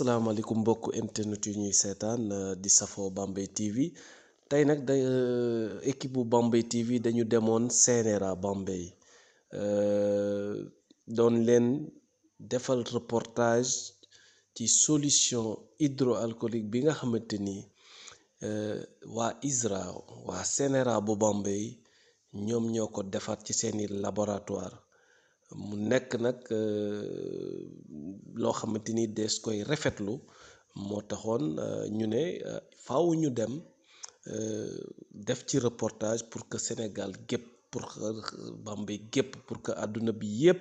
asalaamaaleykum mbokk internet yu ñuy seetaan di safoo Bambey TV tey nag équipe bu Bambey TV dañu demoon CNRA Bambey doon leen defal reportage ci solution hydroalcoolique bi nga xamante ni waa ISRA waa CNRA bu Bambey ñoom ñoo ko defar ci seeni laboratoire mu nekk nag loo xamante ni des koy rafetlu moo taxoon ñu ne faaw ñu dem def ci reportage pour que Sénégal gépp pour Bambey gépp pour que àdduna bi yépp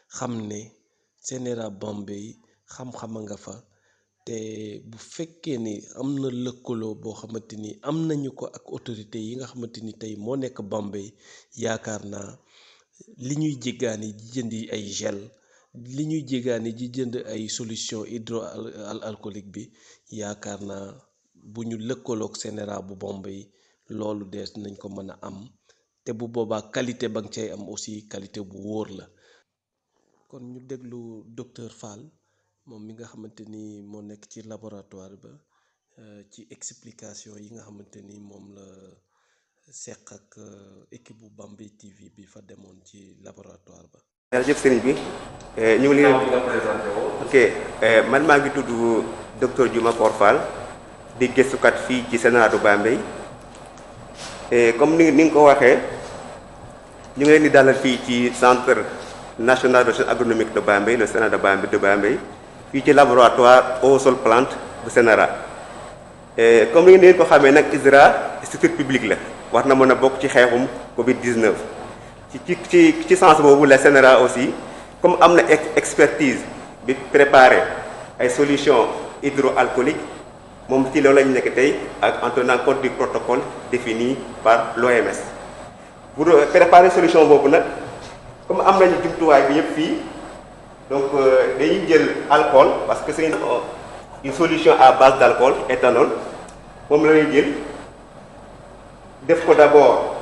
xam ne CNRA Bambey xam-xama nga fa te bu fekkee ni am na lëkkaloo boo xamante ni am nañu ko ak autorité yi nga xamante ni tey moo nekk Bambey yaakaar naa li ñuy jéggaani ji jënd ay gel li ñuy jéggaani ji jënd ay solution hydroalcoolique bi yaakaar naa bu ñu lëkkaloog CNRA bu Bambey loolu dees nañ ko mën a am te bu boobaa qualité ba nga cay am aussi qualité bu wóor la kon ñu déglu docteur Fall moom mi nga xamante ni moo nekk ci laboratoire ba ci explication yi nga xamante ni moom la seq ak équipe bu Bambey TV bi fa demoon ci laboratoire ba. jërëjëf sëriñ bi ñu ngi leen ok man maa ngi tudd docteur Diouma Fall di gëstukat fii ci CNRA du Bambey comme ni nga ko waxee ñu ngi leen di dalal fii ci centre national de recherche agronomique de Bambey le CNRA de Bambey fii ci laboratoire eau sol plante bu CNRA comme ni ngeen ko xamee nag ISRA structure publique la war na mën a bokk ci xeexum Covid 19 ci sens boobu la CNRA aussi comme am na expertise bi préparé ay solutions hydroalcooliques moom ci loolu lañu nekk tey ak en tenant compte du protocole défini par l'OMS pour préparer solution boobu nag comme am nañu jumtuwaay bi yëpp fii donc dañuy jël alcool parce que c'est une solution à base d'alcool éthanol moom la ñuy jël def ko d'abord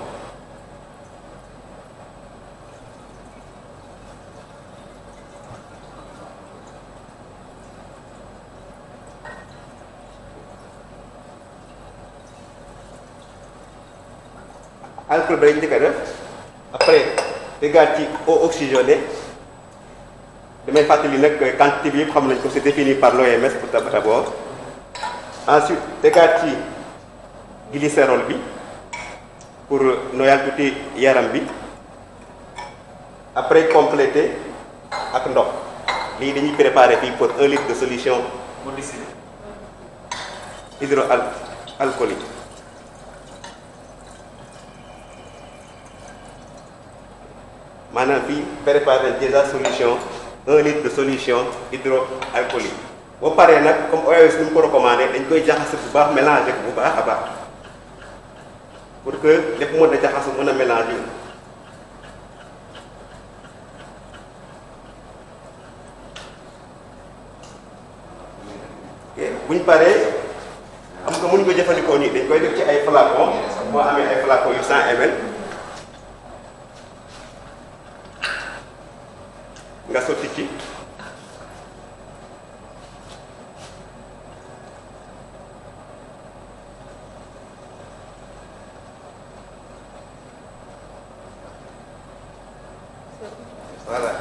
alcool ba lañu njëkk a def après tegaat ci eau oxygénée damay fàttali nag quantité bi yëpp xam nañ ko c'est défini par l'OMS pour d'abord ensuite tegaat ci glycérol bi pour noyal tuuti yaram bi après compléter ak ndox lii dañuy préparer fii pour 1 litre de solution hydroalcoolique maanaam fii préparer déjà solution 1 litre de solution hydroalcoolique boo paree nag comme OMS ni mu ko recommandé dañ koy jaxase bu baax mélanger ko bu baax a baax pour que lépp mën a jaxasu mën a mélanger buñ paree xam nga mën ko jëfandikoo nii dañ koy def ci ay flacon moo amee ay flacon yu 100 ml nga sotti ci voilà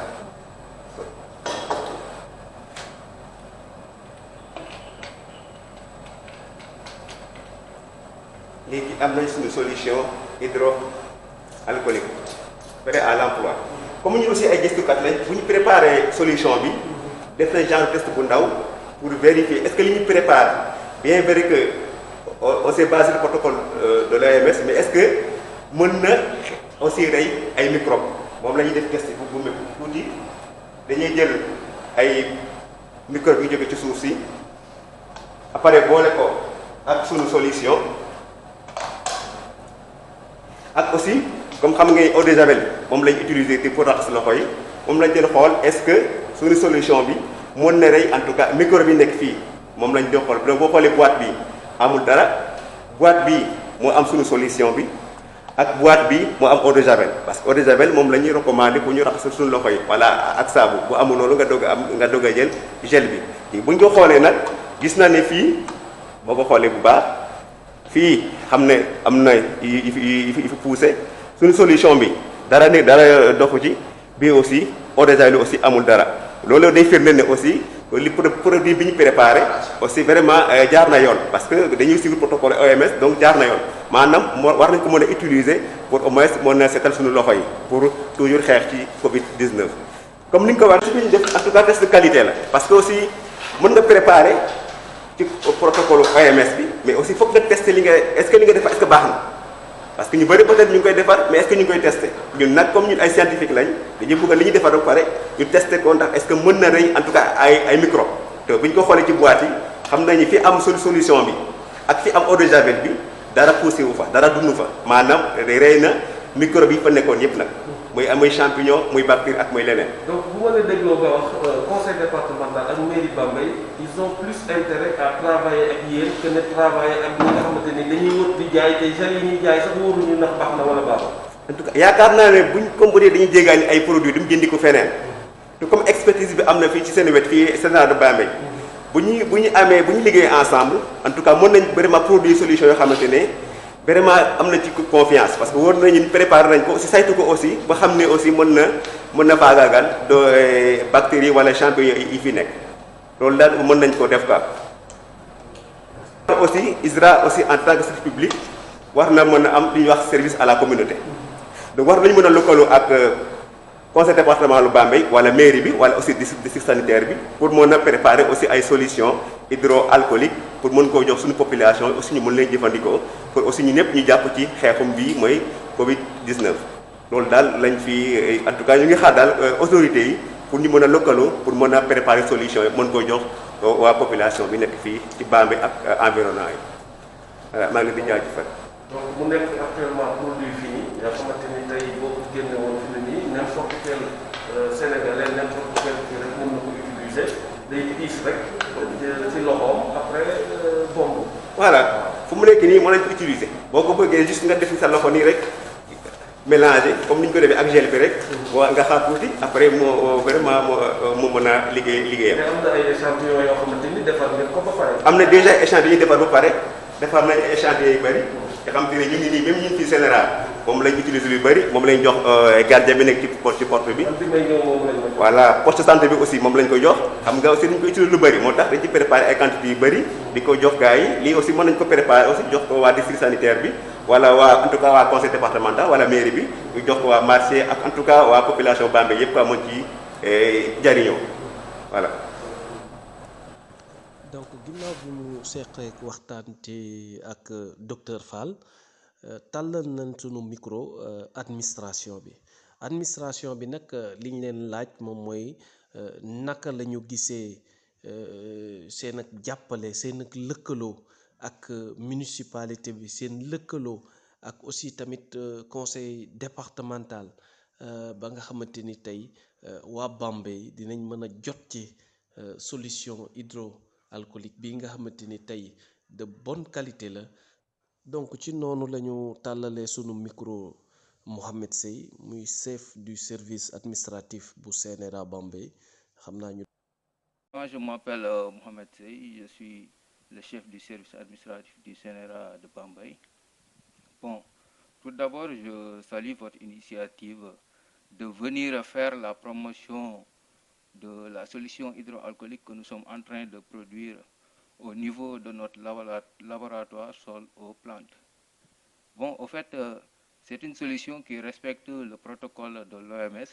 léegi am nañ suñu solution hydroalcoolique prêt à l'emploi comme ñu aussi ay gëstukat lañ bu ñu préparer solution bi def nañ genre test bu ndaw pour vérifier est-ce que li ñu prépare bien vrai que on s'est basé sur le protocole de l'OMS mais est-ce que mën na aussi rey ay microbes moom la ñuy def test bu mépp tuuti dañuy jël ay microbes yu jóge ci suuf si après boole ko ak sunu solution ak aussi comme xam nga eau de javel moom lañ utiliser te pour raxas loxo yi moom lañ jël xool est-ce que suñu solution bi mën na rey en tout cas microbe bi nekk fii moom lañ jël xool donc boo xoolee boîte bi amul dara boîte bi moo am suñu solution bi ak boîte bi mu am eau de javel parce que eau de javel moom la ñuy recommandé pour ñu raxas suñu loxo yi voilà ak saabu bu amul loolu nga doog a jël gel bi bu ñu ko xoolee nag gis na ne fii boo ko xoolee bu baax fii xam ne am na yi fi poussé suñu solution bi dara doxu ci bii aussi eau de javel aussi amul dara loolu day firndeel ne aussi li produit bi ñu préparé aussi vraiment jaar na yoon parce que dañuy suivre protocole OMS donc jaar na yoon maanaam war nañ ko mën a utiliser pour au moins mën a seetal suñu loxo yi pour toujours xeex ci Covid 19. comme ni nga ko waxee suñu def en tout cas test de qualité la parce que aussi mën nga préparer ci protocole OMS bi mais aussi foog nga tester li nga est-ce que li nga def est-ce que baax na parce que ñu bëri peut-être ñu ngi koy defar mais est-ce que ñu ngi koy tester ñun nag comme ñun ay scientifique lañ dañuy bëgg li ñuy defar ba pare ñu tester ko ndax est-ce que mën na rëy en tout cas ay micro te bu ñu ko xoolee ci boîte yi xam nañu fi am solution bi ak fi am eau de javel bi dara poussé wu fa dara dund fa maanaam rëy na microbe yi fa nekkoon yëpp nag muy champignon muy bactérie ak muy leneen. donc bu ma la dégloo nga wax conseil départemental ak mairie Bambey ils ont plus intérêt à travailler ak yéen que ne travailler ak ñi nga xamante ni dañuy wër di jaay te gel yi ñuy jaay sax wóoruñu ndax baax na wala baaxul. en tout cas yaakaar naa ne buñ comme bu dee dañuy jéggaani ay produits du mu jëndi ko feneen te comme expertise bi am na fii ci seen wet fii Sénat de Bambey bu ñu liggéey ensemble en tout cas mën nañ vraiment produire solution yoo xamante ne vraiment am na ci confiance parce que wóor nañu préparer nañ ko aussi saytu ko aussi ba xam ne aussi mën na faagaagal do bactéries wala champignons yi fi nekk loolu daal mën nañ ko def quoi. aussi ISRA aussi en tant que service public war na mën a am li ñuy wax service à la communauté donc war nañu mën a lëkkaloo ak conseil départemental lu Bambey wala mairie bi wala aussi district sanitaire bi pour mën a préparer aussi ay solutions hydroalcooliques pour mën koo jox suñu population aussi ñu mën leen jëfandikoo pour aussi ñu ñëpp ñu jàpp ci xeexum bii mooy Covid 19. loolu daal lañ fi en tout cas ñu ngi xaar daal autorités yi pour ñu mën a lëkkaloo pour mën a préparer solution yi mën koo jox waa population bi nekk fii ci Bambey ak environnement yi voilà maa ngi leen di jaajëfal. donc mu nekk actuellement produit fini yoo xamante ni tey boo ko génne woon fi mu ne nii n'importe quel Sénégalais n'importe quel kii rek mën na ko utiliser day diis rek ci loxoom après bomb. voilà fu mu nekk nii mën nañu ko utiliser boo ko bëggee juste nga def sa loxo nii rek mélanger comme ni ñu ko defee ak gel bi rek. waa nga xaar tuuti après vraiment mu mën a liggéeyam. mais am na ay échantillons yoo xamante ni defar ngeen ko ba pare. am na déjà échantillons yi defar ba pare defar nañu échantillons yu bëri. te xam te ne ñu ngi nii même ñun fii général moom lañ utiliser lu bëri moom lañ jox gardien bi nekk ci porte bi. voilà poste santé bi aussi moom lañ ko jox xam nga aussi dañ ko utiliser lu bëri moo tax dañ ci préparer ay quantité yu bëri di ko jox gars yi lii aussi mën nañ ko préparer aussi jox ko waa district sanitaire bi wala waa en tout cas waa conseil départemental wala mairie bi ñu jox ko waa marché ak en tout cas waa population Bambey yëpp quoi mën ci jariñoo voilà. donc ginnaaw bi mu seqee waxtaan ci ak docteur Fall tàllal nañ sunu micro administration bi nag liñ leen laaj moom mooy naka la ñu gisee seen ak jàppale seen ak lëkkaloo ak municipalité bi seen lëkkaloo ak aussi tamit conseil départemental ba nga xamante ni tey waa Bambey dinañ mën a jot ci solution hydroalcoolique bi nga xamante ni tey de bonne qualité la donc ci noonu la ñu tàllalee sunu micro Mohamed Seye muy chef du service administratif bu CNRA Bambey xam naa ñu. Moi, je m'appelle Mohamed Seye, je suis le chef du service administratif du CNRA de Bambey. Bon, tout d'abord, je salue votre initiative de venir faire la promotion de la solution hydroalcoolique que nous sommes en train de produire au niveau de notre laboratoire sol aux plantes. Bon, au fait, c'est une solution qui respecte le protocole de l'OMS.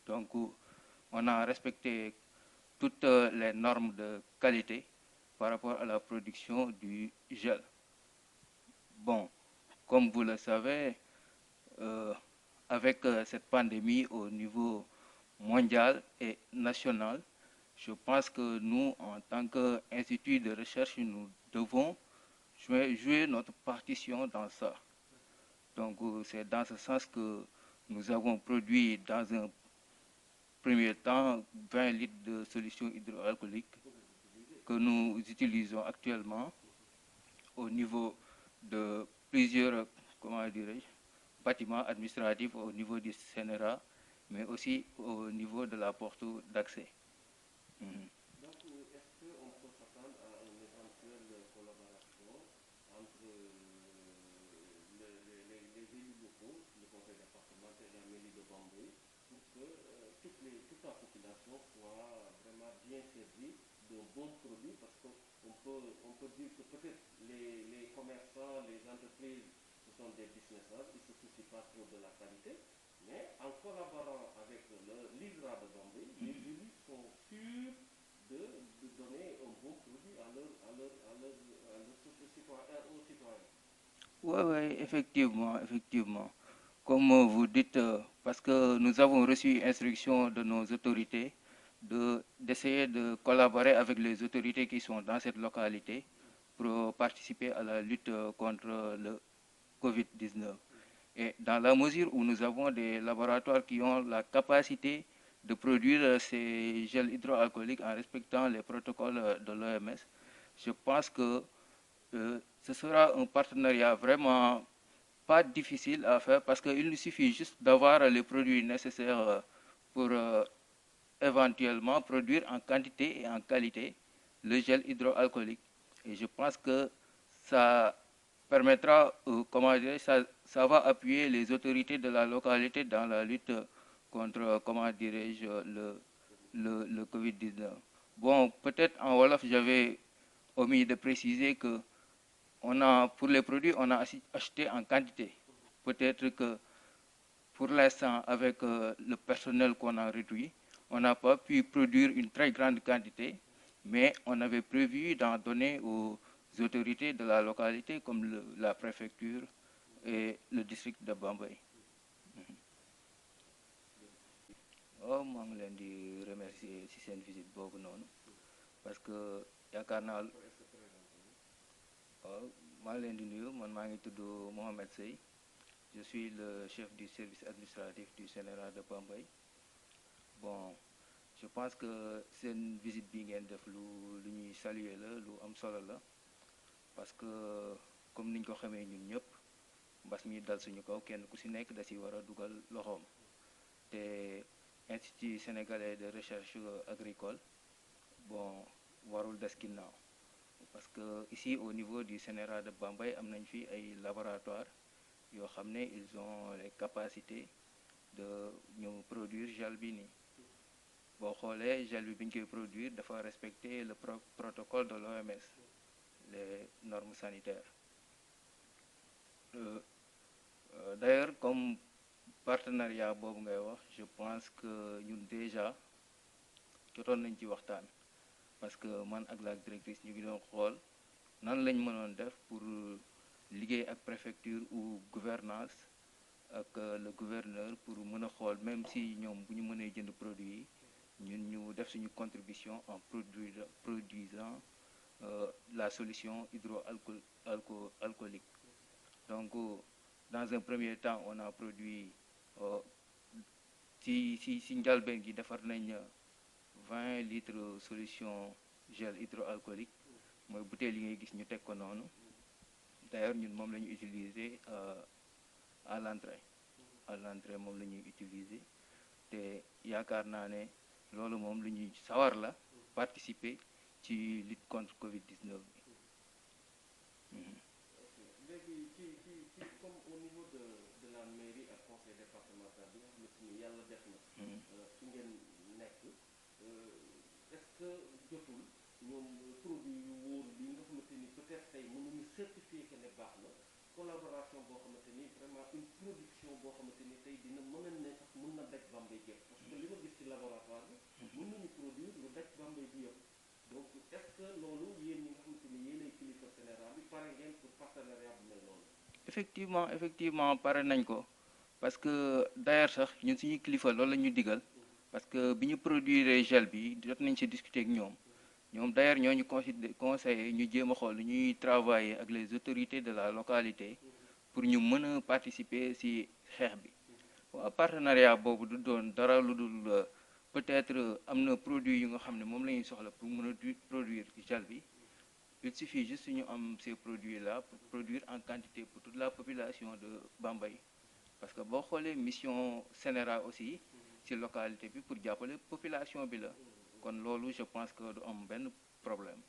Donc, on a respecté toutes les normes de qualité par rapport à la production du gel. Bon, comme vous le savez, avec cette pandémie au niveau mondial et national, je pense que nous, en tant qu'institut de recherche, nous devons jouer notre partition dans ça. Donc, c'est dans ce sens que nous avons produit dans un premier temps 20 litres de solution hydroalcoolique que nous utilisons actuellement au niveau de plusieurs, bâtiment administratif au niveau du CNRA, mais aussi au niveau de la porte d'accès. Mhm. Donc, est-ce qu'on peut s'attendre à une éventuelle collaboration entre les élus locaux, le conseil départemental et la mairie de Bambey, pour que toute la population soit vraiment bien servie d'un bon produit? Parce qu'on peut dire que peut-être les commerçants, les entreprises, ce sont des businessmen, ils ne se soucient pas trop de la qualité, mais en collaborant avec l'ISRA de Bambey, les élus sont sûrs de donner un bon produit aux citoyens. Oui, ouais, effectivement, effectivement. Comme vous dites, parce que nous avons reçu instruction de nos autorités d'essayer de collaborer avec les autorités qui sont dans cette localité pour participer à la lutte contre le Covid-19. Et dans la mesure où nous avons des laboratoires qui ont la capacité de produire ces gels hydroalcooliques en respectant les protocoles de l'OMS, je pense que ce sera un partenariat vraiment pas difficile à faire parce qu'il nous suffit juste d'avoir les produits nécessaires pour éventuellement produire en quantité et en qualité le gel hydroalcoolique. Et je pense que ça permettra, comment dire, ça va appuyer les autorités de la localité dans la lutte contre, comment dirais-je, le Covid-19. Bon, peut-être en Wolof, j'avais omis de préciser que pour les produits, on a acheté en quantité. Peut-être que pour l'instant, avec le personnel qu'on a réduit, on n'a pas pu produire une très grande quantité, mais on avait prévu d'en donner aux autorités de la localité, comme la préfecture et le district de Bambey. Oh, maa ngi leen di remercier ci seen visite boobu noonu parce que yaakaar naa maa ngi leen di nuyu man maa ngi tudd Mohamed Sey. Je suis le chef du service administratif du CNRA de Bambey. Bon, je pense que c'est une visite bi ngeen def lu ñuy saluer la lu am solo la parce que comme niñ ko xamee ñun ñëpp mbas mi dal suñu kaw kenn ku ci nekk da ci war a dugal loxoom te Institut sénégalais de recherche agricole bon warul des ginnaaw parce que ici au niveau du CNRA de Bambey am nañ fi ay laboratoire yoo xam ne ils ont les capacités de ñu produire gel bi nii boo xoolee gel bi ñu koy produire dafa respecter le protocole de l'OMS, les normes sanitaires. D'ailleurs comme partenariat boobu ngay wax je pense que ñun déjà jotoon nañ ci waxtaan parce que man ak la directrice ñu ngi doon xool nan lañ mënoon def pour liggéey ak préfecture ou gouvernance ak le gouverneur pour mën a xool même si ñoom bu ñu mënee jënd produit yi ñun ñu def suñu contribution en produisant la solution hydroalcoolique. Donc dans un premier temps on a produit si njalbeen gi defar nañ 20 litres solution gel hydroalcoolique mooy bouteille yi ngay gis ñu teg ko noonu d'ailleurs ñun moom la ñu utiliser à l'entrée moom la ñuy utiliser te yaakaar naa ne loolu moom lu ñuy sawar la participer ci lutte contre Covid-19 bi. léegi ci comme au niveau de la mairie ak conseil départemental bi nga xamante ni yàlla def na fi ngeen nekk est-ce que jotul ñoom produit yu wóor bi nga xamante ni peut-être tey mënuñu certifier que ne baax na collaboration boo xamante ni vraiment une production boo xamante ni tey dina mën a ne sax mën na daj Bambey gépp parce que li ma gis ci laboratoire bi mën nañu produire lu daj Bambey bi yëpp donc est-ce que loolu yéen ñi nga xamante ni yéenay kilifa général bi pare ngeen pour partenariat bu mel noonu. effectivement pare nañ ko parce que d'ailleurs sax ñun suñuy kilifa loolu la ñu digal parce que bi ñu produire gel bi jot nañ ci discuter ak ñoom d'ailleurs ñoo ñu conseillé ñu jéem a xool ñuy travailler ak les autorités de la localité pour ñu mën a participer ci xeex bi waaw partenariat boobu du doon dara lu dul peut-être am na produit yu nga xam ne moom la ñuy soxla pour mën a produire gel bi il suffit juste ñu am ces produits là pour produire en quantité pour toute la population de Bambey parce que boo xoolee mission CNRA aussi ci localité bi pour jàppale population bi la kon loolu je pense que du am benn problème